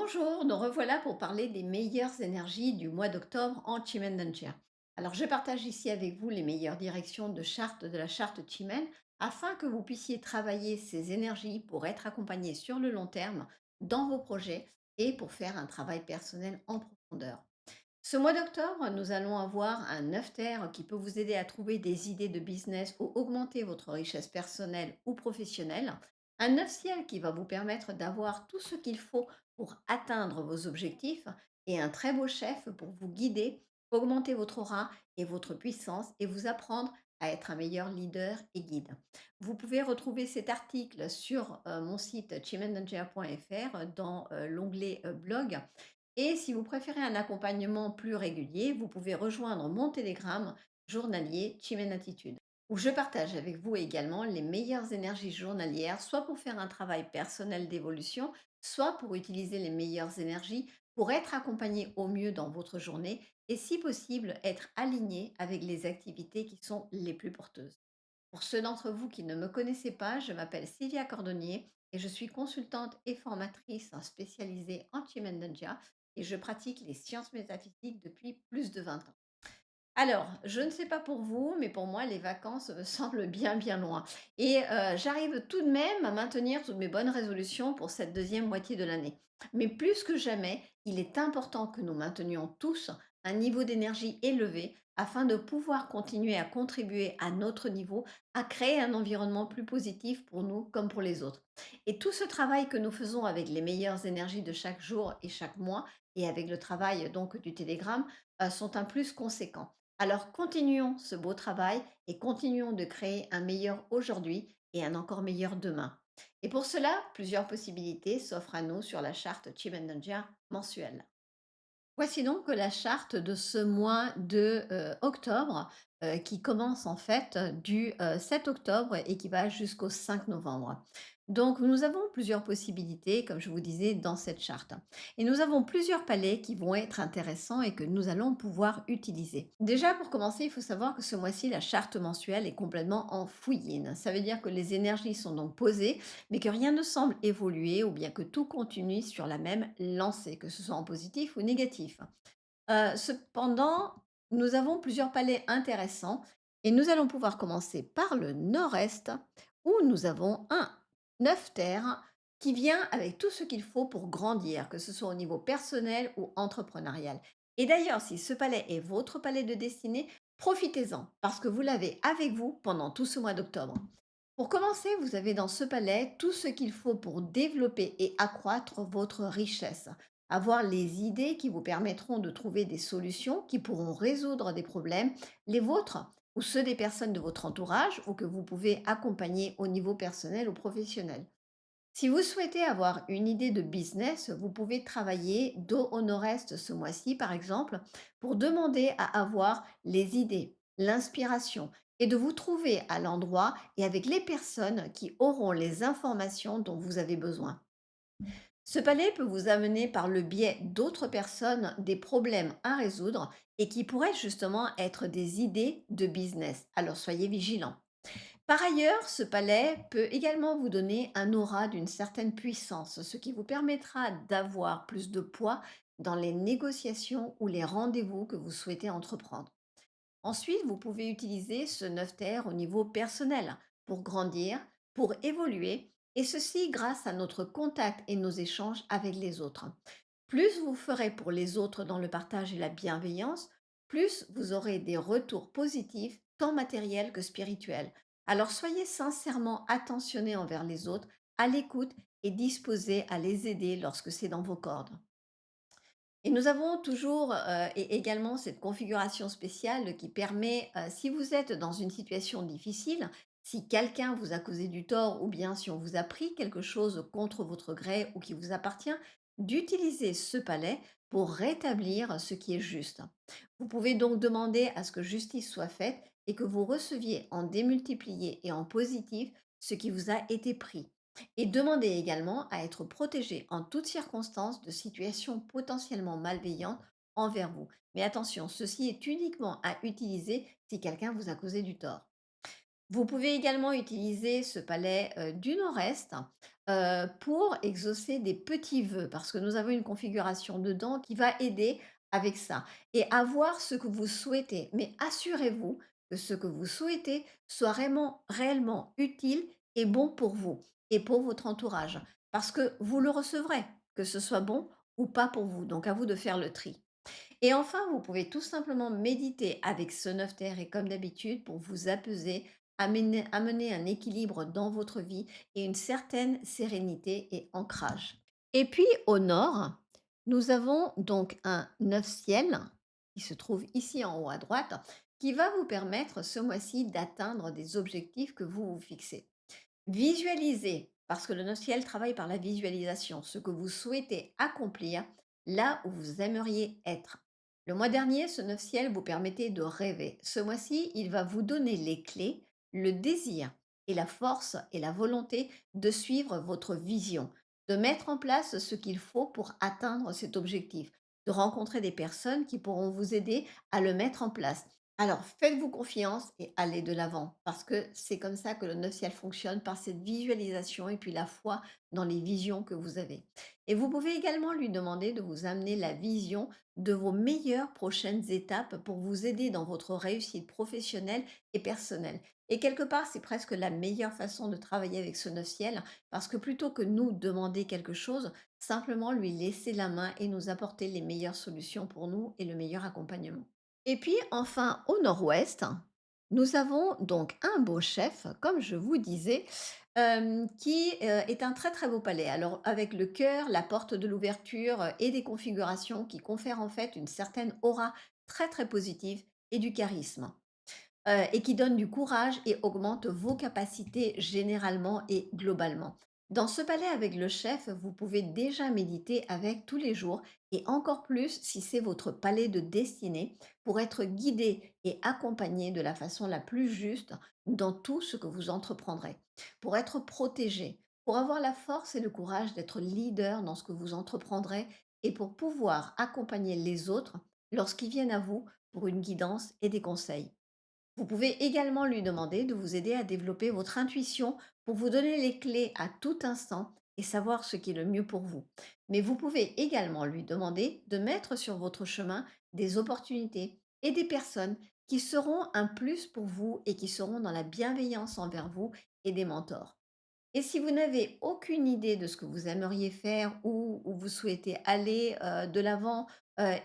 Bonjour, nous revoilà pour parler des meilleures énergies du mois d'octobre en Chimendangea. Alors, je partage ici avec vous les meilleures directions de charte de la charte Chimen afin que vous puissiez travailler ces énergies pour être accompagné sur le long terme dans vos projets et pour faire un travail personnel en profondeur. Ce mois d'octobre, nous allons avoir un 9 terre qui peut vous aider à trouver des idées de business ou augmenter votre richesse personnelle ou professionnelle. Un 9 ciel qui va vous permettre d'avoir tout ce qu'il faut pour atteindre vos objectifs et un très beau chef pour vous guider, augmenter votre aura et votre puissance et vous apprendre à être un meilleur leader et guide. Vous pouvez retrouver cet article sur mon site chimendangea.fr dans l'onglet blog et si vous préférez un accompagnement plus régulier, vous pouvez rejoindre mon Telegram journalier Chimène Attitude, où je partage avec vous également les meilleures énergies journalières, soit pour faire un travail personnel d'évolution, soit pour utiliser les meilleures énergies pour être accompagné au mieux dans votre journée et si possible être aligné avec les activités qui sont les plus porteuses. Pour ceux d'entre vous qui ne me connaissez pas, je m'appelle Sylvia Cordonnier et je suis consultante et formatrice spécialisée en Chimendanja et je pratique les sciences métaphysiques depuis plus de 20 ans. Alors, je ne sais pas pour vous, mais pour moi, les vacances me semblent bien, bien loin. Et j'arrive tout de même à maintenir toutes mes bonnes résolutions pour cette deuxième moitié de l'année. Mais plus que jamais, il est important que nous maintenions tous un niveau d'énergie élevé afin de pouvoir continuer à contribuer à notre niveau, à créer un environnement plus positif pour nous comme pour les autres. Et tout ce travail que nous faisons avec les meilleures énergies de chaque jour et chaque mois, et avec le travail donc du télégramme, sont un plus conséquent. Alors continuons ce beau travail et continuons de créer un meilleur aujourd'hui et un encore meilleur demain. Et pour cela, plusieurs possibilités s'offrent à nous sur la charte Chimendanja mensuelle. Voici donc la charte de ce mois de octobre qui commence en fait du 7 octobre et qui va jusqu'au 5 novembre. Donc nous avons plusieurs possibilités, comme je vous disais, dans cette charte. Et nous avons plusieurs palais qui vont être intéressants et que nous allons pouvoir utiliser. Déjà, pour commencer, il faut savoir que ce mois-ci, la charte mensuelle est complètement en fouilline. Ça veut dire que les énergies sont donc posées mais que rien ne semble évoluer ou bien que tout continue sur la même lancée, que ce soit en positif ou négatif. Cependant, nous avons plusieurs palais intéressants et nous allons pouvoir commencer par le nord-est où nous avons un 9 terres qui vient avec tout ce qu'il faut pour grandir, que ce soit au niveau personnel ou entrepreneurial. Et d'ailleurs, si ce palais est votre palais de destinée, profitez-en parce que vous l'avez avec vous pendant tout ce mois d'octobre. Pour commencer, vous avez dans ce palais tout ce qu'il faut pour développer et accroître votre richesse. Avoir les idées qui vous permettront de trouver des solutions qui pourront résoudre des problèmes, les vôtres ou ceux des personnes de votre entourage ou que vous pouvez accompagner au niveau personnel ou professionnel. Si vous souhaitez avoir une idée de business, vous pouvez travailler dos au nord-est ce mois-ci, par exemple, pour demander à avoir les idées, l'inspiration et de vous trouver à l'endroit et avec les personnes qui auront les informations dont vous avez besoin. Ce palais peut vous amener par le biais d'autres personnes des problèmes à résoudre et qui pourraient justement être des idées de business. Alors soyez vigilants. Par ailleurs, ce palais peut également vous donner un aura d'une certaine puissance, ce qui vous permettra d'avoir plus de poids dans les négociations ou les rendez-vous que vous souhaitez entreprendre. Ensuite, vous pouvez utiliser ce 9 terre au niveau personnel pour grandir, pour évoluer, et ceci grâce à notre contact et nos échanges avec les autres. Plus vous ferez pour les autres dans le partage et la bienveillance, plus vous aurez des retours positifs, tant matériels que spirituels. Alors soyez sincèrement attentionnés envers les autres, à l'écoute et disposés à les aider lorsque c'est dans vos cordes. Et nous avons toujours également cette configuration spéciale qui permet, si vous êtes dans une situation difficile, si quelqu'un vous a causé du tort ou bien si on vous a pris quelque chose contre votre gré ou qui vous appartient, d'utiliser ce palais pour rétablir ce qui est juste. Vous pouvez donc demander à ce que justice soit faite et que vous receviez en démultiplié et en positif ce qui vous a été pris. Et demandez également à être protégé en toutes circonstances de situations potentiellement malveillantes envers vous. Mais attention, ceci est uniquement à utiliser si quelqu'un vous a causé du tort. Vous pouvez également utiliser ce palais du nord-est pour exaucer des petits vœux, parce que nous avons une configuration dedans qui va aider avec ça et avoir ce que vous souhaitez. Mais assurez-vous que ce que vous souhaitez soit vraiment, réellement utile et bon pour vous et pour votre entourage, parce que vous le recevrez, que ce soit bon ou pas pour vous. Donc à vous de faire le tri. Et enfin, vous pouvez tout simplement méditer avec ce 9 terre et comme d'habitude, pour vous apaiser, amener un équilibre dans votre vie et une certaine sérénité et ancrage. Et puis au nord, nous avons donc un 9 ciel qui se trouve ici en haut à droite, qui va vous permettre ce mois-ci d'atteindre des objectifs que vous vous fixez. Visualisez, parce que le notiel travaille par la visualisation, ce que vous souhaitez accomplir là où vous aimeriez être. Le mois dernier, ce neuf ciel vous permettait de rêver. Ce mois-ci, il va vous donner les clés, le désir et la force et la volonté de suivre votre vision, de mettre en place ce qu'il faut pour atteindre cet objectif, de rencontrer des personnes qui pourront vous aider à le mettre en place. Alors, faites-vous confiance et allez de l'avant, parce que c'est comme ça que le 9 ciel fonctionne, par cette visualisation et puis la foi dans les visions que vous avez. Et vous pouvez également lui demander de vous amener la vision de vos meilleures prochaines étapes pour vous aider dans votre réussite professionnelle et personnelle. Et quelque part, c'est presque la meilleure façon de travailler avec ce 9 ciel, parce que plutôt que nous demander quelque chose, simplement lui laisser la main et nous apporter les meilleures solutions pour nous et le meilleur accompagnement. Et puis enfin, au nord-ouest, nous avons donc un beau chef, comme je vous disais, qui est un très très beau palais. Alors avec le cœur, la porte de l'ouverture et des configurations qui confèrent en fait une certaine aura très très positive et du charisme et qui donne du courage et augmente vos capacités généralement et globalement. Dans ce palais avec le chef, vous pouvez déjà méditer avec tous les jours et encore plus si c'est votre palais de destinée pour être guidé et accompagné de la façon la plus juste dans tout ce que vous entreprendrez, pour être protégé, pour avoir la force et le courage d'être leader dans ce que vous entreprendrez et pour pouvoir accompagner les autres lorsqu'ils viennent à vous pour une guidance et des conseils. Vous pouvez également lui demander de vous aider à développer votre intuition pour vous donner les clés à tout instant et savoir ce qui est le mieux pour vous. Mais vous pouvez également lui demander de mettre sur votre chemin des opportunités et des personnes qui seront un plus pour vous et qui seront dans la bienveillance envers vous et des mentors. Et si vous n'avez aucune idée de ce que vous aimeriez faire ou où vous souhaitez aller, de l'avant,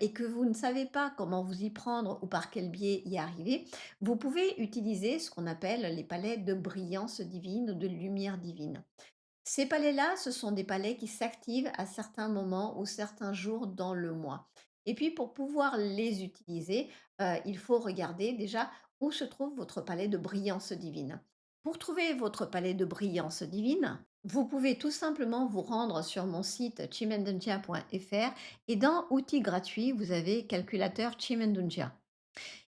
et que vous ne savez pas comment vous y prendre ou par quel biais y arriver, vous pouvez utiliser ce qu'on appelle les palais de brillance divine ou de lumière divine. Ces palais-là, ce sont des palais qui s'activent à certains moments ou certains jours dans le mois. Et puis pour pouvoir les utiliser, il faut regarder déjà où se trouve votre palais de brillance divine. Pour trouver votre palais de brillance divine, vous pouvez tout simplement vous rendre sur mon site chimendunjia.fr et dans outils gratuits, vous avez calculateur Chimendunjia.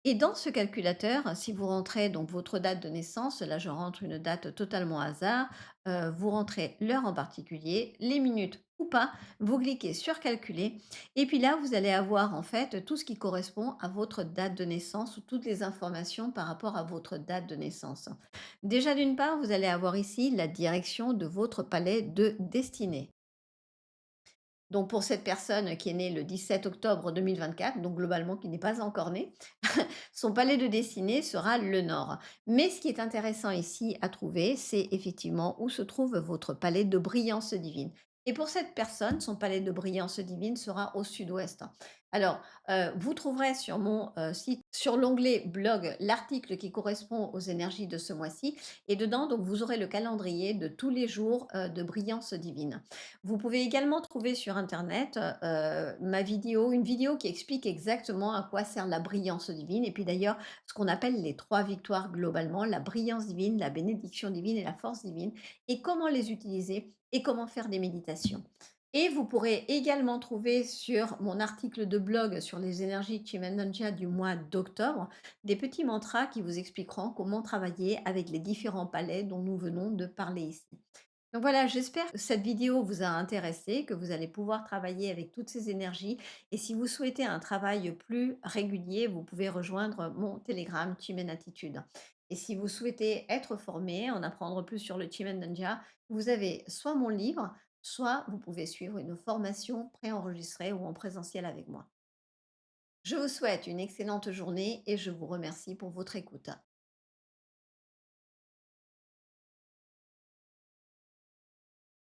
Et dans ce calculateur, si vous rentrez donc votre date de naissance, là je rentre une date totalement hasard, vous rentrez l'heure en particulier, les minutes ou pas, vous cliquez sur calculer et puis là vous allez avoir en fait tout ce qui correspond à votre date de naissance ou toutes les informations par rapport à votre date de naissance. Déjà d'une part, vous allez avoir ici la direction de votre palais de destinée. Donc pour cette personne qui est née le 17 octobre 2024, donc globalement qui n'est pas encore née, son palais de destinée sera le nord. Mais ce qui est intéressant ici à trouver, c'est effectivement où se trouve votre palais de brillance divine. Et pour cette personne, son palais de brillance divine sera au sud-ouest. Alors, vous trouverez sur mon site, sur l'onglet blog, l'article qui correspond aux énergies de ce mois-ci. Et dedans, donc, vous aurez le calendrier de tous les jours de brillance divine. Vous pouvez également trouver sur internet, ma vidéo une vidéo qui explique exactement à quoi sert la brillance divine et puis d'ailleurs ce qu'on appelle les 3 victoires globalement, la brillance divine, la bénédiction divine et la force divine et comment les utiliser et comment faire des méditations. Et vous pourrez également trouver sur mon article de blog sur les énergies Chimananja du mois d'octobre, des petits mantras qui vous expliqueront comment travailler avec les différents palais dont nous venons de parler ici. Donc voilà, j'espère que cette vidéo vous a intéressé, que vous allez pouvoir travailler avec toutes ces énergies. Et si vous souhaitez un travail plus régulier, vous pouvez rejoindre mon Telegram Chimène Attitude. Et si vous souhaitez être formé, en apprendre plus sur le Chimendanja, vous avez soit mon livre, soit vous pouvez suivre une formation préenregistrée ou en présentiel avec moi. Je vous souhaite une excellente journée et je vous remercie pour votre écoute.